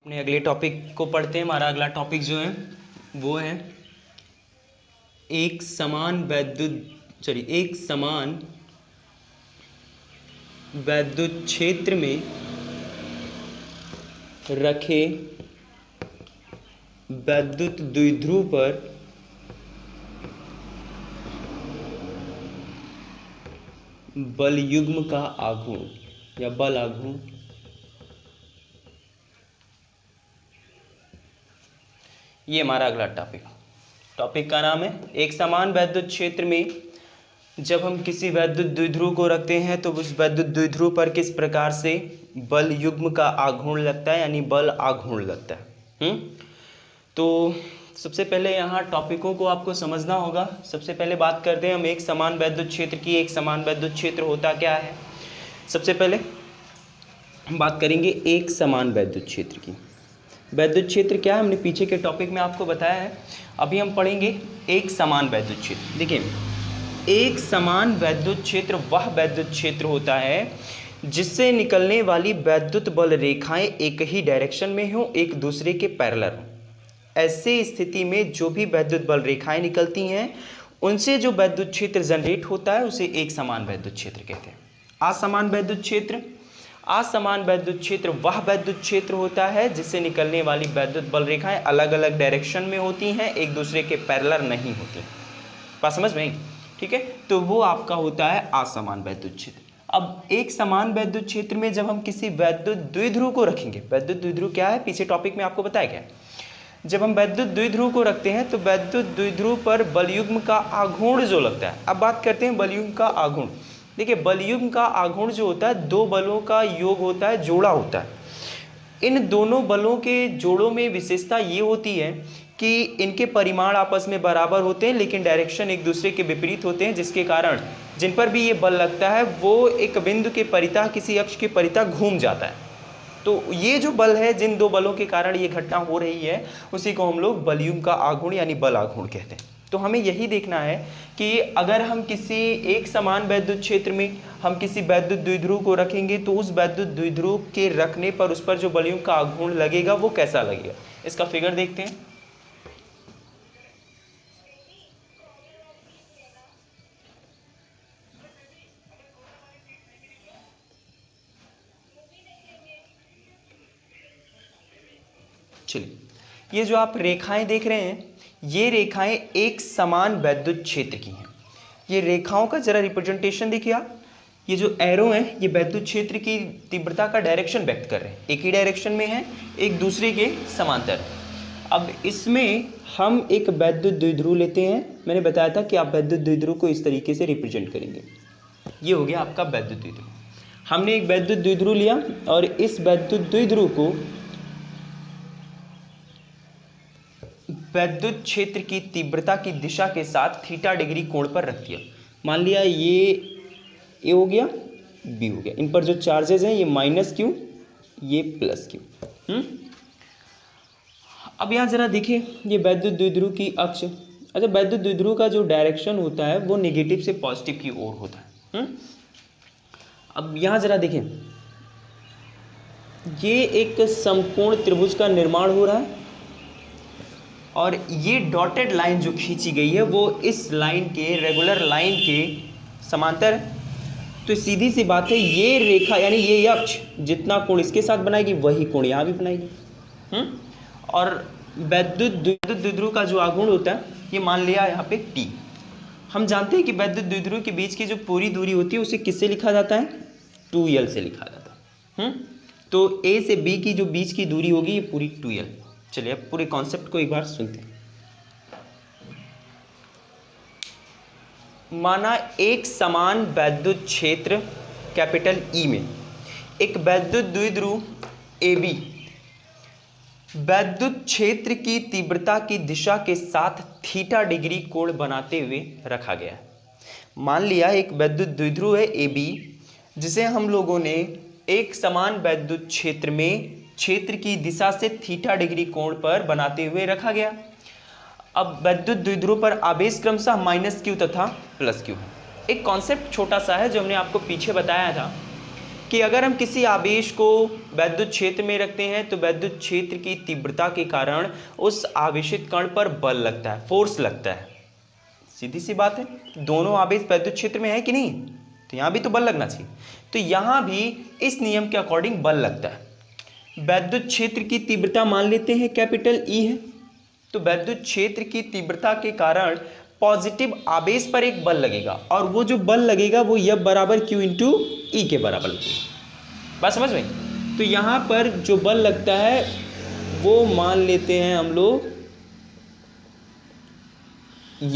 अपने अगले टॉपिक को पढ़ते हैं। हमारा अगला टॉपिक जो है वो है एक समान वैद्युत क्षेत्र में रखे वैद्युत द्विध्रुव पर बल युग्म का आघूर्ण या बल आघूर्ण। ये हमारा अगला टॉपिक का नाम है एक समान वैद्युत क्षेत्र में जब हम किसी वैद्युत द्विध्रुव को रखते हैं तो उस वैद्युत द्विध्रुव पर किस प्रकार से बल युग्म का आघूर्ण लगता है, यानी बल आघूर्ण लगता है। तो सबसे पहले यहाँ टॉपिकों को आपको समझना होगा। सबसे पहले बात करते हैं हम एक समान वैद्युत क्षेत्र की। एक समान वैद्युत क्षेत्र होता क्या है? सबसे पहले हम बात करेंगे एक समान वैद्युत क्षेत्र की। वैद्युत क्षेत्र क्या है, हमने पीछे के टॉपिक में आपको बताया है। अभी हम पढ़ेंगे एक समान वैद्युत क्षेत्र। देखिए, एक समान वैद्युत क्षेत्र वह वैद्युत क्षेत्र होता है जिससे निकलने वाली वैद्युत बल रेखाएं एक ही डायरेक्शन में हो, एक दूसरे के पैरेलल हो। ऐसे स्थिति में जो भी वैद्युत बल रेखाएं निकलती हैं उनसे जो वैद्युत क्षेत्र जनरेट होता है उसे एक समान वैद्युत क्षेत्र कहते हैं। असमान वैद्युत क्षेत्र वह वैद्युत क्षेत्र होता है जिससे निकलने वाली वैद्युत बल रेखाएं अलग अलग डायरेक्शन में होती हैं, एक दूसरे के पैरेलल नहीं होती। बात समझ में आई? ठीक है, तो वो आपका होता है असमान वैद्युत क्षेत्र। अब एक समान वैद्युत क्षेत्र में जब हम किसी वैद्युत द्विध्रुव को रखेंगे, वैद्युत द्विध्रुव क्या है पीछे टॉपिक में आपको बताया गया। जब हम वैद्युत द्विध्रुव को रखते हैं तो वैद्युत द्विध्रुव पर बलयुग्म का आघूर्ण जो लगता है। अब बात करते हैं बलयुग्म का आघूर्ण। देखिए, बलयुग्म का आघूर्ण जो होता है दो बलों का योग होता है, जोड़ा होता है। इन दोनों बलों के जोड़ों में विशेषता ये होती है कि इनके परिमाण आपस में बराबर होते हैं लेकिन डायरेक्शन एक दूसरे के विपरीत होते हैं, जिसके कारण जिन पर भी ये बल लगता है वो एक बिंदु के परितः किसी अक्ष के परितः घूम जाता है। तो ये जो बल है, जिन दो बलों के कारण ये घटना हो रही है, उसी को हम लोग बलयुग्म का आघूर्ण यानी बल आघूर्ण कहते हैं। तो हमें यही देखना है कि अगर हम किसी एक समान वैद्युत क्षेत्र में हम किसी वैद्युत द्विध्रुव को रखेंगे तो उस वैद्युत द्विध्रुव के रखने पर उस पर जो बलयुग्म का आघूर्ण लगेगा वो कैसा लगेगा। इसका फिगर देखते हैं। चलिए, ये जो आप रेखाएं देख रहे हैं ये रेखाएं एक समान वैद्युत क्षेत्र की हैं। ये रेखाओं का जरा रिप्रेजेंटेशन देखिए आप। ये जो एरो हैं ये वैद्युत क्षेत्र की तीव्रता का डायरेक्शन व्यक्त कर रहे हैं, एक ही डायरेक्शन में है, एक दूसरे के समांतर। अब इसमें हम एक वैद्युत द्विध्रुव लेते हैं। मैंने बताया था कि आप वैद्युत द्विध्रुव को इस तरीके से रिप्रेजेंट करेंगे। ये हो गया आपका वैद्युत द्विध्रुव। हमने एक वैद्युत द्विध्रुव लिया और इस वैद्युत द्विध्रुव को वैद्युत क्षेत्र की तीव्रता की दिशा के साथ थीटा डिग्री कोण पर रख दिया। मान लिया ये ए हो गया, बी हो गया। इन पर जो चार्जेस हैं ये माइनस क्यू, ये प्लस क्यू। अब यहाँ जरा देखिए, ये वैद्युत द्विध्रुव की अक्ष। अच्छा, वैद्युत द्विध्रुव का जो डायरेक्शन होता है वो नेगेटिव से पॉजिटिव की ओर होता है। अब यहाँ जरा देखिए, ये एक समकोण त्रिभुज का निर्माण हो रहा है और ये डॉटेड लाइन जो खींची गई है वो इस लाइन के रेगुलर लाइन के समांतर है। तो सीधी सी बात है, ये रेखा यानी ये अक्ष जितना कोण इसके साथ बनाएगी वही कोण यहाँ भी बनाएगी। और वैद्युत द्विध्रुव का जो आघूर्ण होता है ये मान लिया यहाँ पे T। हम जानते हैं कि वैद्युत द्विध्रुव के बीच की जो पूरी दूरी होती है उसे किससे लिखा जाता है? 2L से लिखा जाता है। तो A से B की जो बीच की दूरी होगी ये पूरी 2L। चलिए अब पूरे कॉन्सेप्ट को एक बार सुनते हैं। माना एक समान वैद्युत क्षेत्र कैपिटल E में एक वैद्युत द्विध्रुव AB वैद्युत क्षेत्र की तीव्रता की दिशा के साथ थीटा डिग्री कोण बनाते हुए रखा गया है। मान लिया एक वैद्युत द्विध्रुव है AB जिसे हम लोगों ने एक समान वैद्युत क्षेत्र में क्षेत्र की दिशा से थीटा डिग्री कोण पर बनाते हुए रखा गया। अब वैद्युत द्विध्रुव पर आवेश क्रमशः माइनस क्यू तथा प्लस क्यू है। एक कॉन्सेप्ट छोटा सा है जो हमने आपको पीछे बताया था कि अगर हम किसी आवेश को वैद्युत क्षेत्र में रखते हैं तो वैद्युत क्षेत्र की तीव्रता के कारण उस आवेशित कण पर बल लगता है, फोर्स लगता है। सीधी सी बात है, दोनों आवेश वैद्युत क्षेत्र में है कि नहीं, तो यहां भी तो बल लगना चाहिए। तो यहां भी इस नियम के अकॉर्डिंग बल लगता है। वैद्युत क्षेत्र की तीव्रता मान लेते हैं कैपिटल ई है, तो वैद्युत क्षेत्र की तीव्रता के कारण पॉजिटिव आवेश पर एक बल लगेगा और वो जो बल लगेगा वो F बराबर Q इंटू ई के बराबर लगेगा। बात समझ में? तो यहां पर जो बल लगता है वो मान लेते हैं हम लोग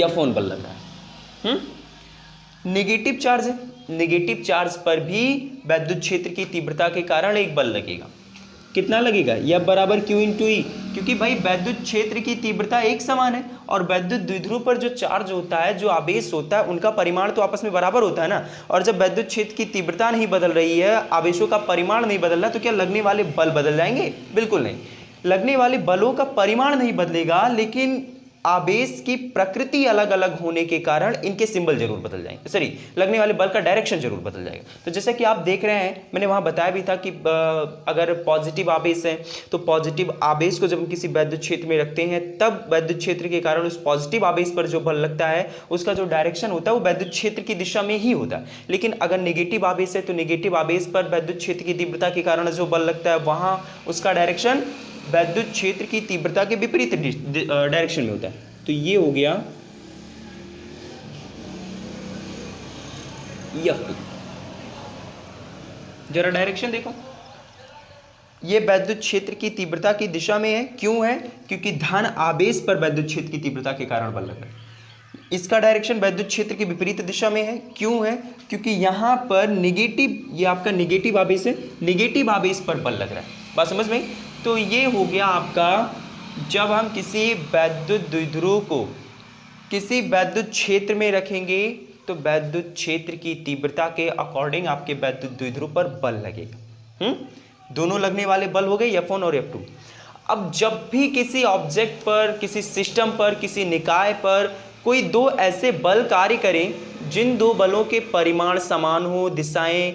F बल लग रहा है। नेगेटिव चार्ज है, नेगेटिव चार्ज पर भी वैद्युत क्षेत्र की तीव्रता के कारण एक बल लगेगा। कितना लगेगा? F बराबर Q इंटू ई, क्योंकि भाई वैद्युत क्षेत्र की तीव्रता एक समान है और वैद्युत द्विध्रुव पर जो चार्ज होता है, जो आवेश होता है, उनका परिमाण तो आपस में बराबर होता है ना। और जब वैद्युत क्षेत्र की तीव्रता नहीं बदल रही है, आवेशों का परिमाण नहीं बदल रहा, तो क्या लगने वाले बल बदल जाएंगे? बिल्कुल नहीं। लगने वाले बलों का परिमाण नहीं बदलेगा, लेकिन आवेश की प्रकृति अलग अलग होने के कारण इनके सिंबल जरूर बदल जाएंगे, सॉरी लगने वाले बल का डायरेक्शन जरूर बदल जाएगा। तो जैसे कि आप देख रहे हैं, मैंने वहां बताया भी था कि अगर पॉजिटिव आवेश है तो पॉजिटिव आवेश को जब हम किसी वैद्युत क्षेत्र में रखते हैं तब वैद्युत क्षेत्र के कारण उस पॉजिटिव आवेश पर जो बल लगता है उसका जो डायरेक्शन होता है वो वैद्युत क्षेत्र की दिशा में ही होता है। लेकिन अगर नेगेटिव आवेश है तो नेगेटिव आवेश पर वैद्युत क्षेत्र की तीव्रता के कारण जो बल लगता है वहां उसका डायरेक्शन वैद्युत क्षेत्र की तीव्रता के विपरीत डायरेक्शन में होता है। तो ये हो गया F2। जरा डायरेक्शन देखो, ये वैद्युत क्षेत्र की तीव्रता की दिशा में है। क्यों है? क्योंकि धन आवेश पर वैद्युत क्षेत्र की तीव्रता के कारण बल लग रहा है। इसका डायरेक्शन वैद्युत क्षेत्र की विपरीत दिशा में है। क्यों है? क्योंकि यहां पर नेगेटिव, ये आपका नेगेटिव आवेश है, नेगेटिव आवेश पर बल लग रहा है। बात समझ में? तो ये हो गया आपका, जब हम किसी वैद्युत द्विध्रुव को किसी वैद्युत क्षेत्र में रखेंगे तो वैद्युत क्षेत्र की तीव्रता के अकॉर्डिंग आपके वैद्युत द्विध्रुव पर बल लगेगा। दोनों लगने वाले बल हो गए F1 और F2। अब जब भी किसी ऑब्जेक्ट पर, किसी सिस्टम पर, किसी निकाय पर कोई दो ऐसे बल कार्य करें जिन दो बलों के परिमाण समान हो, दिशाएं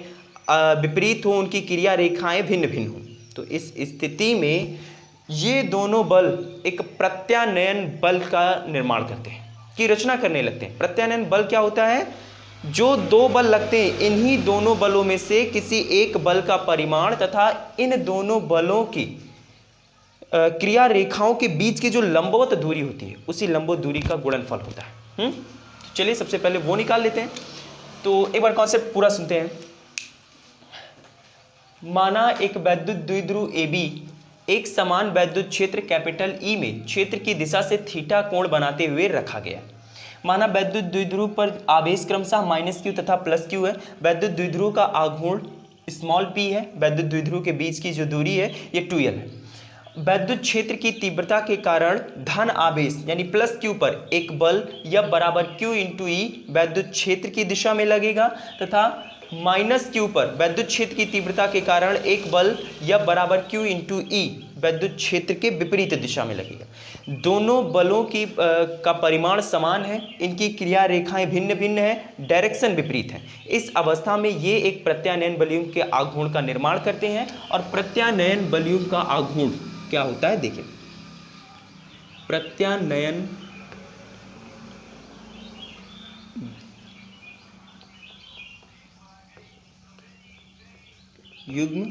विपरीत हो, उनकी क्रिया रेखाएं भिन्न भिन्न हो, तो इस स्थिति में ये दोनों बल एक प्रत्यानयन बल का निर्माण करते हैं, की रचना करने लगते हैं। प्रत्यानयन बल क्या होता है? जो दो बल लगते हैं, इन्हीं दोनों बलों में से किसी एक बल का परिमाण तथा इन दोनों बलों की क्रिया रेखाओं के बीच की जो लंबवत दूरी होती है उसी लंबवत दूरी का गुणनफल होता है। चलिए सबसे पहले वो निकाल लेते हैं। तो एक बार कॉन्सेप्ट पूरा सुनते हैं। माना एक वैद्युत द्विध्रुव AB एक समान वैद्युत क्षेत्र कैपिटल E में क्षेत्र की दिशा से थीटा कोण बनाते हुए रखा गया। माना वैद्युत द्विध्रुव पर आवेश क्रमशः -Q तथा +Q है। वैद्युत द्विध्रुव का आघूर्ण स्मॉल p है। वैद्युत द्विध्रुव के बीच की जो दूरी है ये 2L है। वैद्युत क्षेत्र की तीव्रता के कारण धन आवेश यानी +Q पर एक बल F बराबर Q इंटू ई वैद्युत क्षेत्र की दिशा में लगेगा तथा -Q पर वैद्युत क्षेत्र की तीव्रता के कारण एक बल F बराबर Q इंटू ई वैद्युत क्षेत्र के विपरीत दिशा में लगेगा। दोनों बलों की का परिमाण समान है, इनकी क्रिया रेखाएं भिन्न भिन्न है, डायरेक्शन विपरीत है। इस अवस्था में ये एक प्रत्यानयन बलयुग्म के आघूर्ण का निर्माण करते हैं। और प्रत्यानयन बलयुग्म का आघूर्ण क्या होता है देखिए। प्रत्यानयन युग्म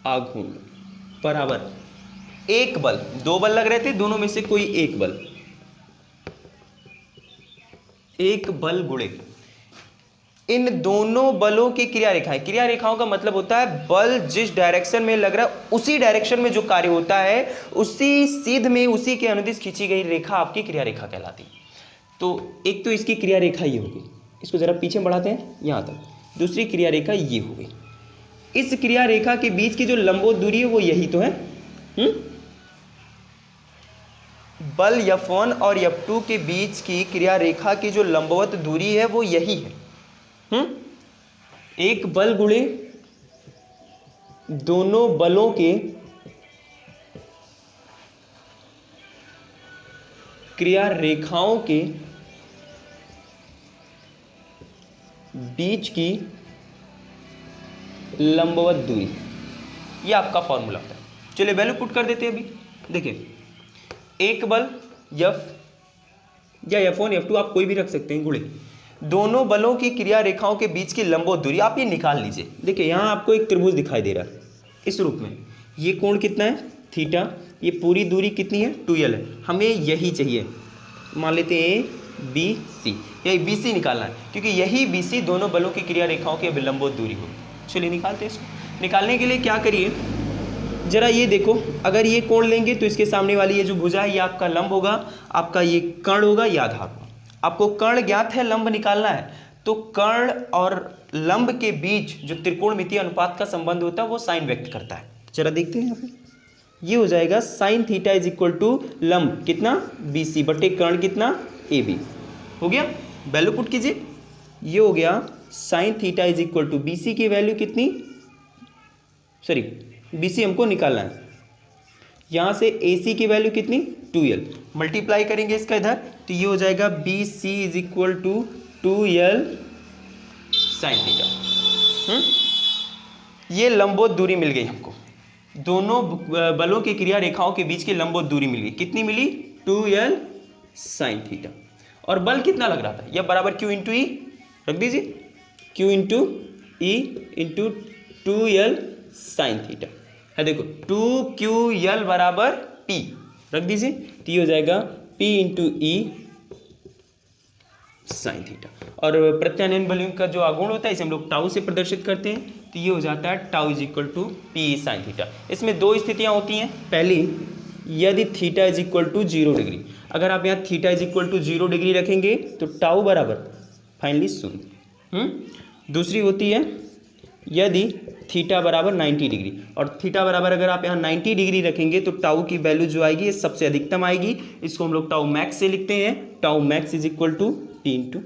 आघूर्ण बराबर एक बल, दो बल लग रहे थे, दोनों में से कोई एक बल, एक बल गुणे इन दोनों बलों की क्रिया रेखाएं। क्रिया रेखाओं का मतलब होता है बल जिस डायरेक्शन में लग रहा है उसी डायरेक्शन में जो कार्य होता है उसी सीध में उसी के अनुदिश खींची गई रेखा आपकी क्रिया रेखा कहलाती है। तो एक तो इसकी क्रिया रेखा ये होगी, इसको जरा पीछे बढ़ाते हैं यहां तक। दूसरी क्रिया रेखा ये हो गई। इस क्रिया रेखा के बीच की जो लंबवत दूरी है वो यही तो है। बल F1 और F2 के बीच की क्रिया रेखा की जो लंबवत दूरी है वो यही है। एक बल गुणे दोनों बलों के क्रिया रेखाओं के बीच की लंबवत दूरी, ये आपका फॉर्मूला होता है। चलिए वैल्यू पुट कर देते हैं अभी। देखिए एक बल F या F1 F2 आप कोई भी रख सकते हैं, गुणे दोनों बलों की क्रिया रेखाओं के बीच की लंबवत दूरी, आप ये निकाल लीजिए। देखिए यहाँ आपको एक त्रिभुज दिखाई दे रहा है इस रूप में, ये कोण कितना है थीटा, ये पूरी दूरी कितनी है 2l है, हमें यही चाहिए, मान लेते हैं BC, यही BC निकालना है क्योंकि यही BC दोनों बलों की क्रिया रेखाओं की लंबवत दूरी हो। चलिए निकालते हैं इसको। निकालने के लिए क्या करिए, जरा ये देखो, अगर ये कोण लेंगे तो इसके सामने वाली ये जो भुजा है ये आपका लंब होगा, आपका ये कर्ण होगा, ये आधार होगा। आपको कर्ण ज्ञात है, लंब निकालना है, तो कर्ण और लंब के बीच जो त्रिकोणमितीय अनुपात का संबंध होता है वो साइन व्यक्त करता है। जरा देखते हैं यहाँ पे, ये हो जाएगा sine theta is equal to लंब कितना BC बटे कर्ण कितना AB। हो गया, वैल्यू पुट कीजिए, ये हो गया sine theta is equal to BC की वैल्यू कितनी, सॉरी BC हमको निकालना है, यहाँ से AC की वैल्यू कितनी 2l, मल्टीप्लाई करेंगे इसका इधर तो ये हो जाएगा BC is equal to 2l sine theta. ये लंबवत दूरी मिल गई हमको, दोनों बलों की क्रिया रेखाओं के बीच की लंबवत दूरी मिल गई, कितनी मिली 2l साइन थीटा। और बल कितना लग रहा था, यह बराबर Q इंटू E रख दीजिए, Q into E into 2l sine theta है। देखो 2QL बराबर P रख दीजिए, तो ये हो जाएगा P into E sine theta. और प्रत्यानयन बलों का जो आघूर्ण होता है इसे हम लोग टाउ से प्रदर्शित करते हैं, तो ये हो जाता है tau is equal to P sine theta. इसमें दो स्थितियां होती हैं, पहली यदि theta is equal to 0 degree, अगर आप यहाँ theta is equal to 0 degree रखेंगे तो टाउ बराबर फाइनली 0। दूसरी होती है यदि थीटा बराबर 90 डिग्री, और थीटा बराबर अगर आप यहाँ 90 डिग्री रखेंगे तो टाउ की वैल्यू जो आएगी ये सबसे अधिकतम आएगी, इसको हम लोग टाउ मैक्स से लिखते हैं, tau max is equal to P into